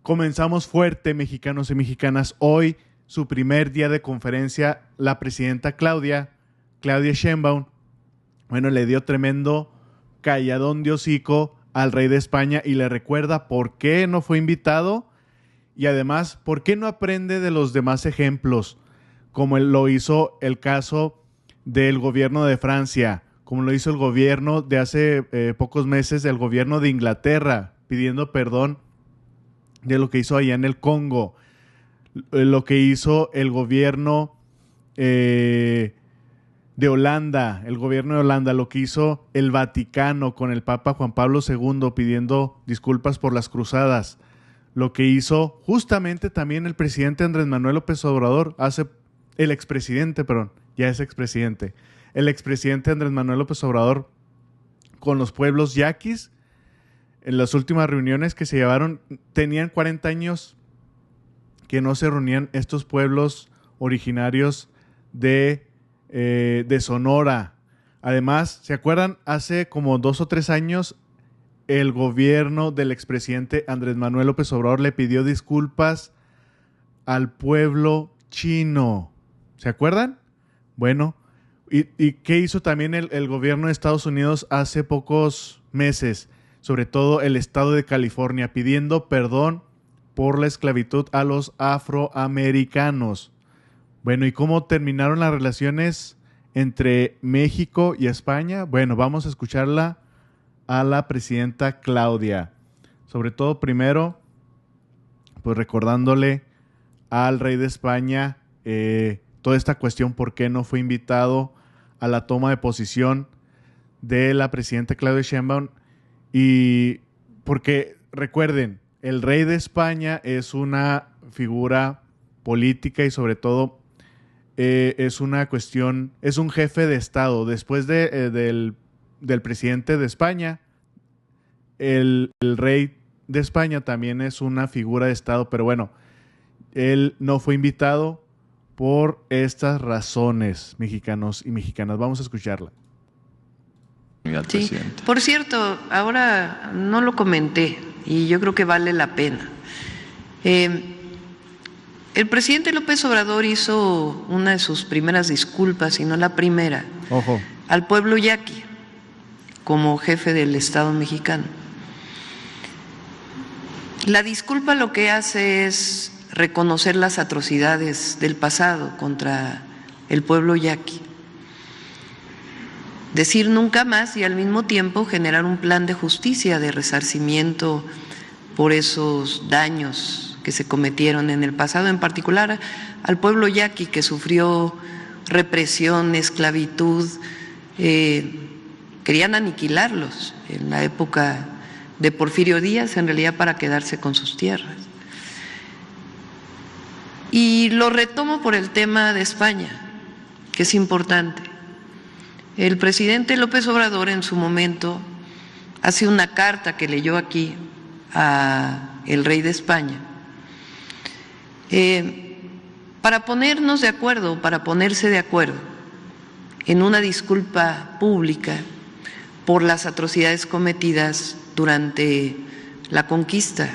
Comenzamos fuerte, mexicanos y mexicanas. Hoy, su primer día de conferencia, la presidenta Claudia Sheinbaum, bueno, le dio tremendo calladón de hocico al rey de España y le recuerda por qué no fue invitado y además por qué no aprende de los demás ejemplos, como lo hizo el caso del gobierno de Francia, como lo hizo el gobierno de hace pocos meses, del gobierno de Inglaterra, pidiendo perdón de lo que hizo allá en el Congo, lo que hizo el gobierno de Holanda, lo que hizo el Vaticano con el Papa Juan Pablo II pidiendo disculpas por las cruzadas, lo que hizo justamente también el presidente Andrés Manuel López Obrador, el expresidente Andrés Manuel López Obrador con los pueblos yaquis. En las últimas reuniones que se llevaron, tenían 40 años que no se reunían estos pueblos originarios de Sonora. Además, ¿se acuerdan? Hace como 2 o 3 años, el gobierno del expresidente Andrés Manuel López Obrador le pidió disculpas al pueblo chino. ¿Se acuerdan? Bueno, ¿y qué hizo también el gobierno de Estados Unidos hace pocos meses? Sobre todo el estado de California, pidiendo perdón por la esclavitud a los afroamericanos. Bueno, ¿y cómo terminaron las relaciones entre México y España? Bueno, vamos a escucharla a la presidenta Claudia. Sobre todo, primero, pues recordándole al rey de España toda esta cuestión, por qué no fue invitado a la toma de posición de la presidenta Claudia Sheinbaum. Y porque, recuerden, el rey de España es una figura política y sobre todo es un jefe de Estado. Después del presidente de España, el rey de España también es una figura de Estado, pero bueno, él no fue invitado por estas razones, mexicanos y mexicanas. Vamos a escucharla. Sí. Por cierto, ahora no lo comenté y yo creo que vale la pena. El presidente López Obrador hizo una de sus primeras disculpas, y no la primera, al pueblo yaqui como jefe del Estado mexicano. La disculpa lo que hace es reconocer las atrocidades del pasado contra el pueblo yaqui, decir nunca más y al mismo tiempo generar un plan de justicia, de resarcimiento por esos daños que se cometieron en el pasado, en particular al pueblo yaqui que sufrió represión, esclavitud, querían aniquilarlos en la época de Porfirio Díaz, en realidad para quedarse con sus tierras. Y lo retomo por el tema de España, que es importante. El presidente López Obrador en su momento hace una carta que leyó aquí a el rey de España para ponernos de acuerdo, para ponerse de acuerdo en una disculpa pública por las atrocidades cometidas durante la conquista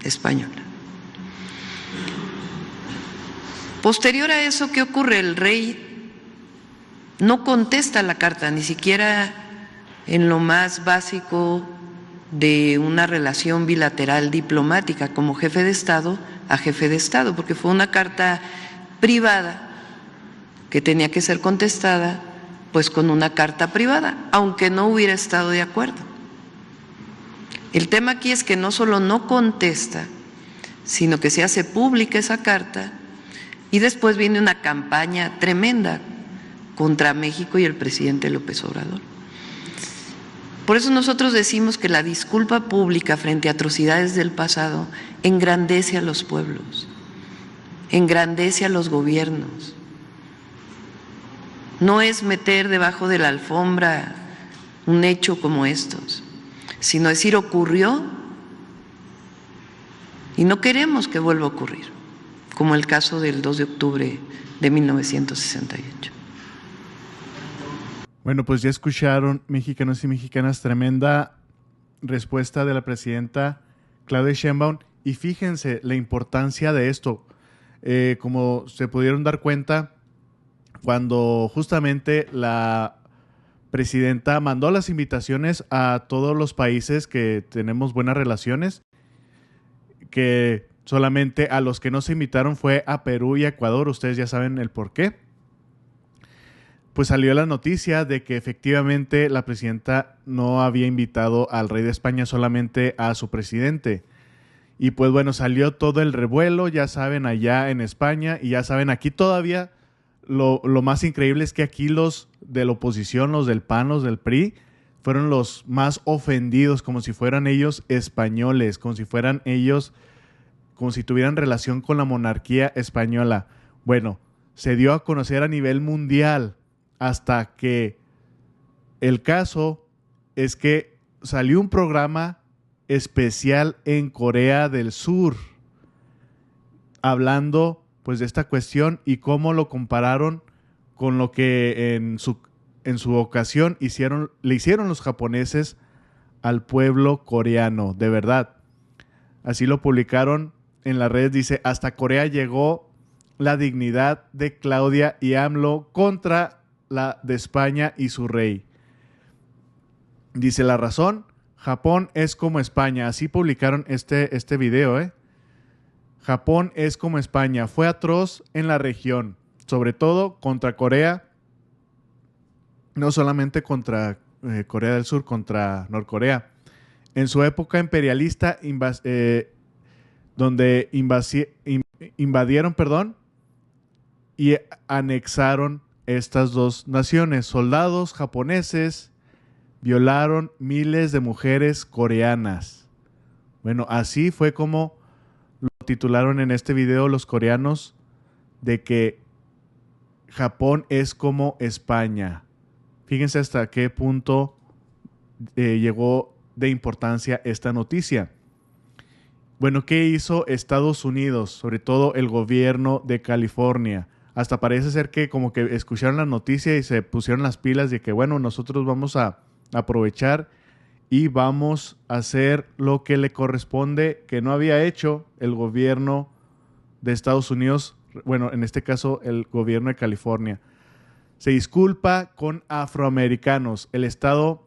española. Posterior a eso, ¿qué ocurre? El rey no contesta la carta, ni siquiera en lo más básico de una relación bilateral diplomática, como jefe de Estado a jefe de Estado, porque fue una carta privada que tenía que ser contestada pues con una carta privada, aunque no hubiera estado de acuerdo. El tema aquí es que no solo no contesta, sino que se hace pública esa carta y después viene una campaña tremenda contra México y el presidente López Obrador. Por eso nosotros decimos que la disculpa pública frente a atrocidades del pasado engrandece a los pueblos, engrandece a los gobiernos. No es meter debajo de la alfombra un hecho como estos, sino decir ocurrió y no queremos que vuelva a ocurrir, como el caso del 2 de octubre de 1968. Bueno, pues ya escucharon, mexicanos y mexicanas, tremenda respuesta de la presidenta Claudia Sheinbaum. Y fíjense la importancia de esto. Como se pudieron dar cuenta, cuando justamente la presidenta mandó las invitaciones a todos los países que tenemos buenas relaciones, que solamente a los que no se invitaron fue a Perú y a Ecuador. Ustedes ya saben el por qué. Pues salió la noticia de que efectivamente la presidenta no había invitado al rey de España, solamente a su presidente. Y pues bueno, salió todo el revuelo, ya saben, allá en España, y ya saben, aquí todavía lo más increíble es que aquí los de la oposición, los del PAN, los del PRI, fueron los más ofendidos, como si fueran ellos españoles, como si fueran ellos, como si tuvieran relación con la monarquía española. Bueno, se dio a conocer a nivel mundial, hasta que el caso es que salió un programa especial en Corea del Sur hablando pues de esta cuestión y cómo lo compararon con lo que en su ocasión le hicieron los japoneses al pueblo coreano. De verdad, así lo publicaron en las redes. Dice: hasta Corea llegó la dignidad de Claudia y AMLO contra la de España y su rey. Dice: la razón, Japón es como España. Así publicaron este video, Japón es como España. Fue atroz en la región, sobre todo contra Corea, no solamente contra Corea del Sur, contra Norcorea. En su época imperialista, donde invadieron, y anexaron estas dos naciones. Soldados japoneses violaron miles de mujeres coreanas. Bueno, así fue como lo titularon en este video los coreanos, de que Japón es como España. Fíjense hasta qué punto llegó de importancia esta noticia. Bueno, ¿qué hizo Estados Unidos? Sobre todo el gobierno de California. Hasta parece ser que como que escucharon la noticia y se pusieron las pilas de que, bueno, nosotros vamos a aprovechar y vamos a hacer lo que le corresponde, que no había hecho el gobierno de Estados Unidos, bueno, en este caso el gobierno de California. Se disculpa con afroamericanos. El Estado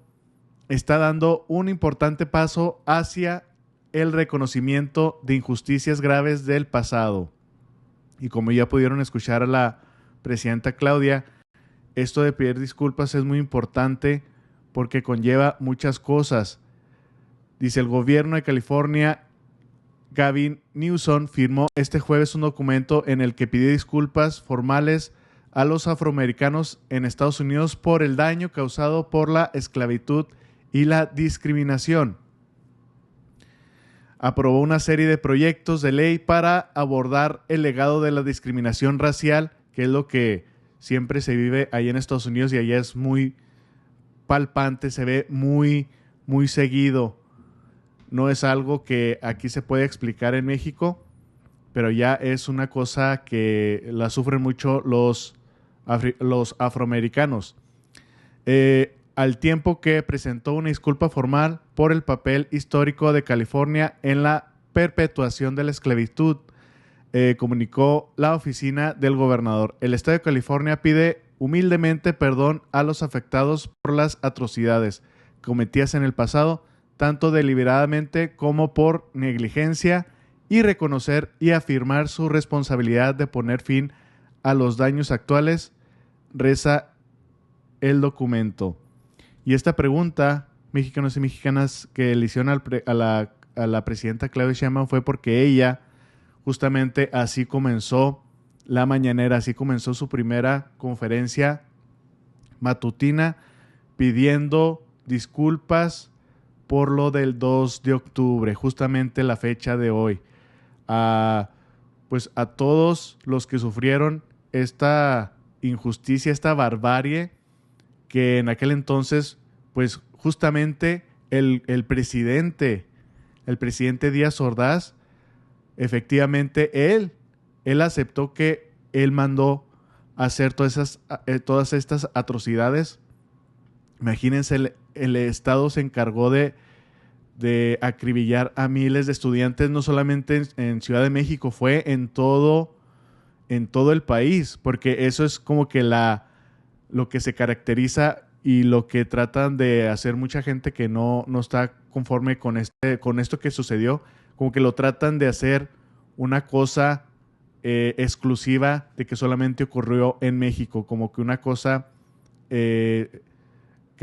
está dando un importante paso hacia el reconocimiento de injusticias graves del pasado. Y como ya pudieron escuchar a la presidenta Claudia, esto de pedir disculpas es muy importante porque conlleva muchas cosas. Dice: el gobierno de California, Gavin Newsom, firmó este jueves un documento en el que pidió disculpas formales a los afroamericanos en Estados Unidos por el daño causado por la esclavitud y la discriminación. Aprobó una serie de proyectos de ley para abordar el legado de la discriminación racial, que es lo que siempre se vive ahí en Estados Unidos y allá es muy palpante, se ve muy, muy seguido. No es algo que aquí se puede explicar en México, pero ya es una cosa que la sufren mucho los afroamericanos. Al tiempo que presentó una disculpa formal por el papel histórico de California en la perpetuación de la esclavitud, comunicó la oficina del gobernador. El estado de California pide humildemente perdón a los afectados por las atrocidades cometidas en el pasado, tanto deliberadamente como por negligencia, y reconocer y afirmar su responsabilidad de poner fin a los daños actuales, reza el documento. Y esta pregunta, mexicanos y mexicanas, que le hicieron a la presidenta Claudia Sheinbaum fue porque ella justamente así comenzó la mañanera, así comenzó su primera conferencia matutina pidiendo disculpas por lo del 2 de octubre, justamente la fecha de hoy. Pues a todos los que sufrieron esta injusticia, esta barbarie, que en aquel entonces, pues justamente el presidente Díaz Ordaz, efectivamente él aceptó que él mandó hacer todas estas atrocidades. Imagínense, el Estado se encargó de de acribillar a miles de estudiantes, no solamente en Ciudad de México, fue en todo el país, porque eso es como que lo que se caracteriza y lo que tratan de hacer mucha gente que no está conforme con esto que sucedió, como que lo tratan de hacer una cosa exclusiva de que solamente ocurrió en México, como que una cosa que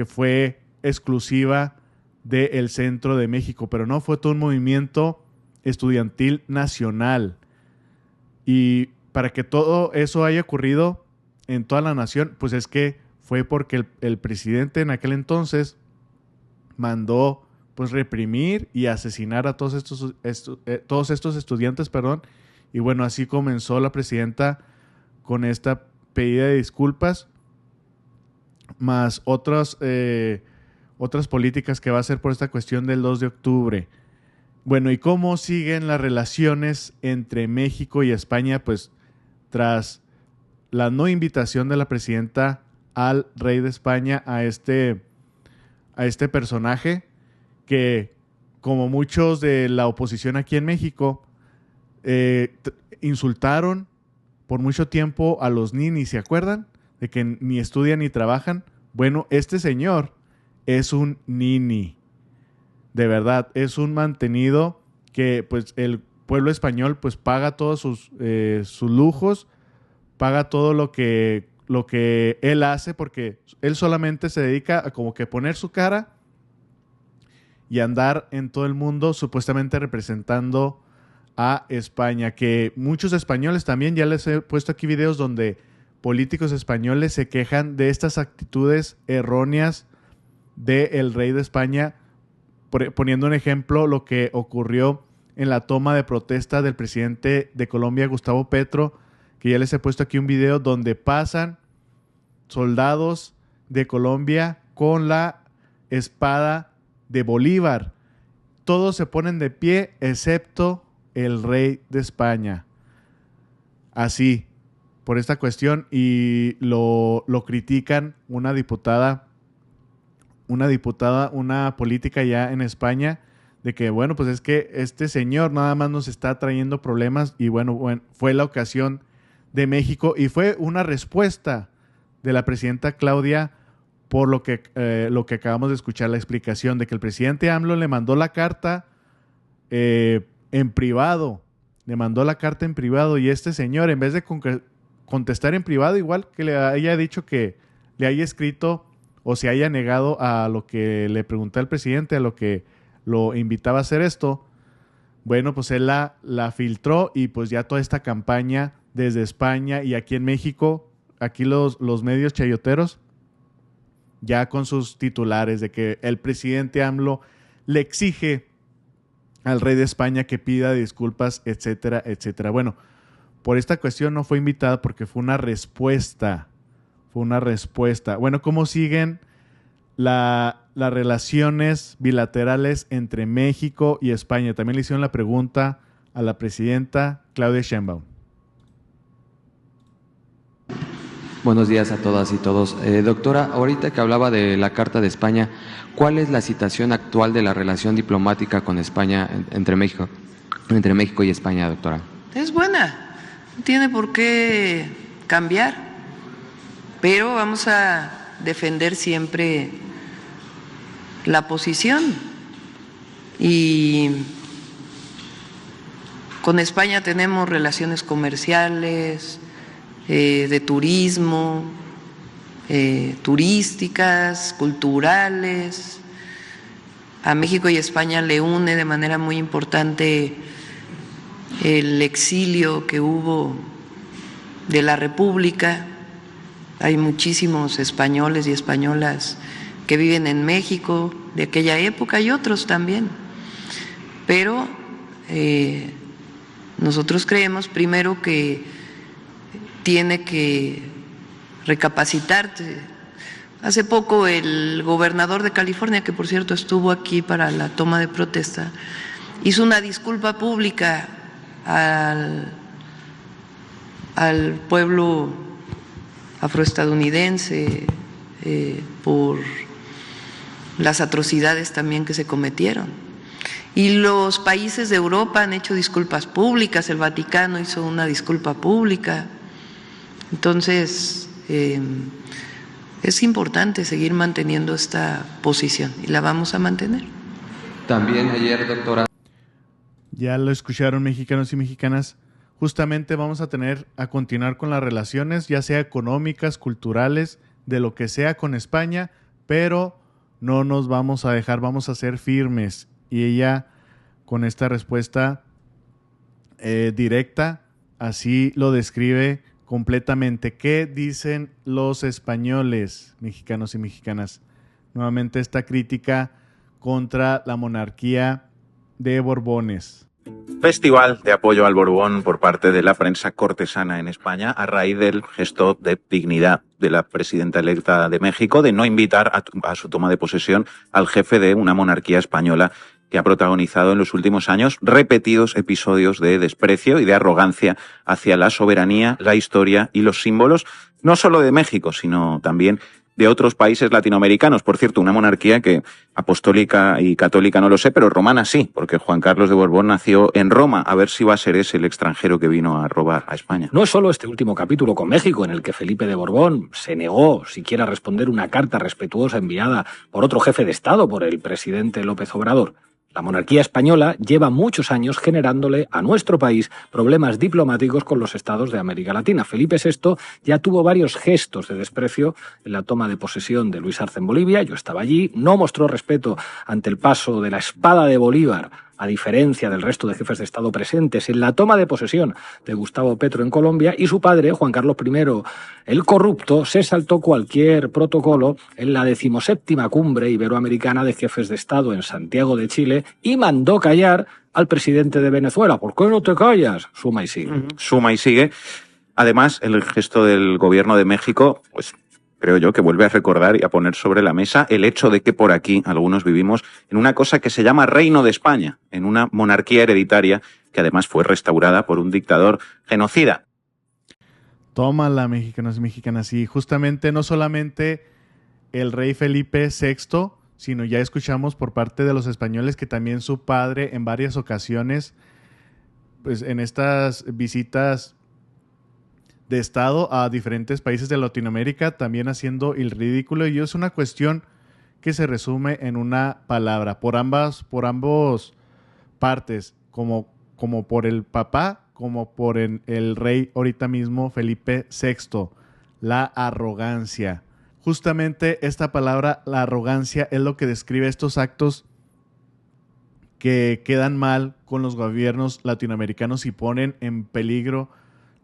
fue exclusiva del centro de México, pero no, fue todo un movimiento estudiantil nacional. Y para que todo eso haya ocurrido en toda la nación, pues es que fue porque el presidente en aquel entonces mandó pues reprimir y asesinar a todos estos estudiantes, y bueno, así comenzó la presidenta con esta pedida de disculpas, más otras políticas que va a hacer por esta cuestión del 2 de octubre. Bueno, ¿y cómo siguen las relaciones entre México y España? Pues tras la no invitación de la presidenta al rey de España, a este personaje que, como muchos de la oposición aquí en México, insultaron por mucho tiempo a los ninis, ¿se acuerdan? De que ni estudian ni trabajan. Bueno, este señor es un nini, de verdad, es un mantenido que pues el pueblo español pues paga todos sus lujos, paga todo lo que él hace, porque él solamente se dedica a como que poner su cara y andar en todo el mundo supuestamente representando a España, que muchos españoles también, ya les he puesto aquí videos donde políticos españoles se quejan de estas actitudes erróneas del rey de España, poniendo un ejemplo lo que ocurrió en la toma de protesta del presidente de Colombia, Gustavo Petro, que ya les he puesto aquí un video donde pasan soldados de Colombia con la espada de Bolívar. Todos se ponen de pie excepto el rey de España. Así, por esta cuestión, y lo critican una política ya en España, de que bueno, pues es que este señor nada más nos está trayendo problemas, y bueno, fue la ocasión de México y fue una respuesta de la presidenta Claudia por lo que acabamos de escuchar, la explicación de que el presidente AMLO le mandó la carta en privado, y este señor, en vez de contestar en privado, igual que le haya dicho que le haya escrito o se haya negado a lo que le preguntó al presidente, a lo que lo invitaba a hacer esto, bueno, pues él la filtró, y pues ya toda esta campaña desde España y aquí en México, aquí los medios chayoteros, ya con sus titulares de que el presidente AMLO le exige al rey de España que pida disculpas, etcétera, etcétera. Bueno, por esta cuestión no fue invitada porque fue una respuesta. Bueno, ¿cómo siguen las relaciones bilaterales entre México y España? También le hicieron la pregunta a la presidenta Claudia Sheinbaum. Buenos días a todas y todos. Doctora, ahorita que hablaba de la Carta de España, ¿cuál es la situación actual de la relación diplomática con España entre México y España, doctora? Es buena, no tiene por qué cambiar, pero vamos a defender siempre la posición, y con España tenemos relaciones comerciales, de turismo, turísticas, culturales. A México y España le une de manera muy importante el exilio que hubo de la República. Hay muchísimos españoles y españolas que viven en México de aquella época, y otros también. Pero nosotros creemos primero que tiene que recapacitarse. Hace poco el gobernador de California, que por cierto estuvo aquí para la toma de protesta, hizo una disculpa pública al pueblo afroestadounidense por las atrocidades también que se cometieron. Y los países de Europa han hecho disculpas públicas, el Vaticano hizo una disculpa pública. Entonces, es importante seguir manteniendo esta posición y la vamos a mantener. También ayer, doctora. Ya lo escucharon, mexicanos y mexicanas. Justamente vamos a continuar con las relaciones, ya sea económicas, culturales, de lo que sea con España, pero no nos vamos a dejar, vamos a ser firmes. Y ella, con esta respuesta directa, así lo describe completamente. ¿Qué dicen los españoles, mexicanos y mexicanas? Nuevamente esta crítica contra la monarquía de Borbones. Festival de apoyo al Borbón por parte de la prensa cortesana en España a raíz del gesto de dignidad de la presidenta electa de México de no invitar a su toma de posesión al jefe de una monarquía española que ha protagonizado en los últimos años repetidos episodios de desprecio y de arrogancia hacia la soberanía, la historia y los símbolos, no solo de México, sino también de otros países latinoamericanos. Por cierto, una monarquía que apostólica y católica no lo sé, pero romana sí, porque Juan Carlos de Borbón nació en Roma. A ver si va a ser ese el extranjero que vino a robar a España. No es solo este último capítulo con México, en el que Felipe de Borbón se negó siquiera a responder una carta respetuosa enviada por otro jefe de Estado, por el presidente López Obrador. La monarquía española lleva muchos años generándole a nuestro país problemas diplomáticos con los estados de América Latina. Felipe VI ya tuvo varios gestos de desprecio en la toma de posesión de Luis Arce en Bolivia. Yo estaba allí. No mostró respeto ante el paso de la espada de Bolívar, a diferencia del resto de jefes de Estado presentes en la toma de posesión de Gustavo Petro en Colombia, y su padre, Juan Carlos I, el corrupto, se saltó cualquier protocolo en la 17ª cumbre iberoamericana de jefes de Estado en Santiago de Chile y mandó callar al presidente de Venezuela. ¿Por qué no te callas? Suma y sigue. Suma y sigue. Además, el gesto del gobierno de México, pues creo yo que vuelve a recordar y a poner sobre la mesa el hecho de que por aquí algunos vivimos en una cosa que se llama Reino de España, en una monarquía hereditaria que además fue restaurada por un dictador genocida. Tómala, mexicanos y mexicanas. Y justamente no solamente el rey Felipe VI, sino ya escuchamos por parte de los españoles que también su padre en varias ocasiones, pues en estas visitas de Estado a diferentes países de Latinoamérica, también haciendo el ridículo, y es una cuestión que se resume en una palabra, por ambos partes, como por el papá, como por el rey ahorita mismo, Felipe VI, la arrogancia. Justamente esta palabra, la arrogancia, es lo que describe estos actos que quedan mal con los gobiernos latinoamericanos y ponen en peligro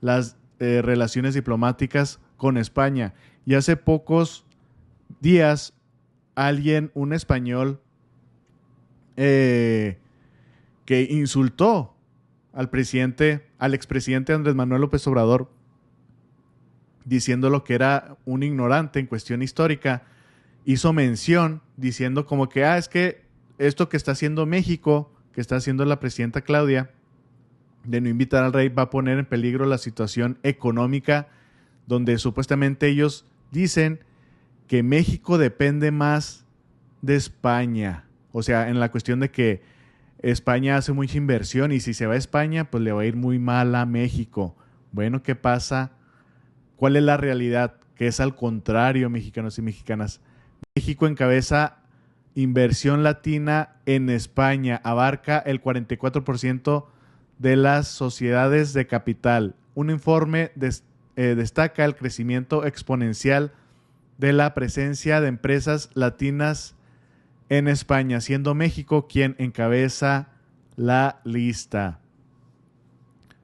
las relaciones diplomáticas con España. Y hace pocos días un español que insultó al expresidente Andrés Manuel López Obrador, diciéndolo que era un ignorante en cuestión histórica, hizo mención diciendo como que es que esto que está haciendo México, que está haciendo la presidenta Claudia, de no invitar al rey, va a poner en peligro la situación económica, donde supuestamente ellos dicen que México depende más de España. O sea, en la cuestión de que España hace mucha inversión y si se va a España, pues le va a ir muy mal a México. Bueno, ¿qué pasa? ¿Cuál es la realidad? Que es al contrario, mexicanos y mexicanas. México encabeza inversión latina en España, abarca el 44% de las sociedades de capital. Un informe destaca el crecimiento exponencial de la presencia de empresas latinas en España, siendo México quien encabeza la lista.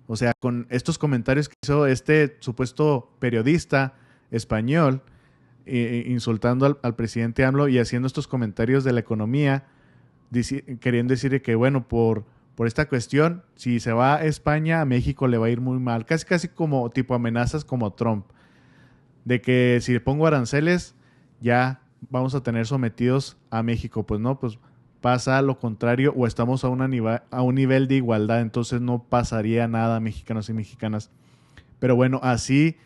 O sea, con estos comentarios que hizo este supuesto periodista español, insultando al presidente AMLO y haciendo estos comentarios de la economía, queriendo decir que, bueno, por esta cuestión, si se va a España, a México le va a ir muy mal. Casi como tipo amenazas como Trump. De que si le pongo aranceles, ya vamos a tener sometidos a México. Pues no, pues pasa lo contrario o estamos a un nivel de igualdad. Entonces no pasaría nada, mexicanos y mexicanas. Pero bueno, así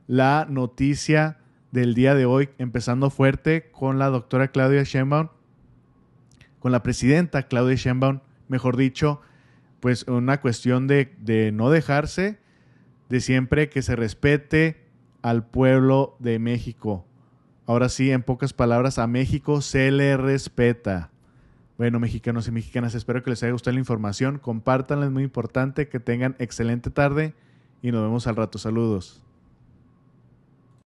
la noticia del día de hoy, empezando fuerte con la doctora Claudia Sheinbaum, con la presidenta Claudia Sheinbaum, mejor dicho, pues una cuestión de no dejarse, de siempre que se respete al pueblo de México. Ahora sí, en pocas palabras, a México se le respeta. Bueno, mexicanos y mexicanas, espero que les haya gustado la información. Compártanla, es muy importante. Que tengan excelente tarde y nos vemos al rato. Saludos.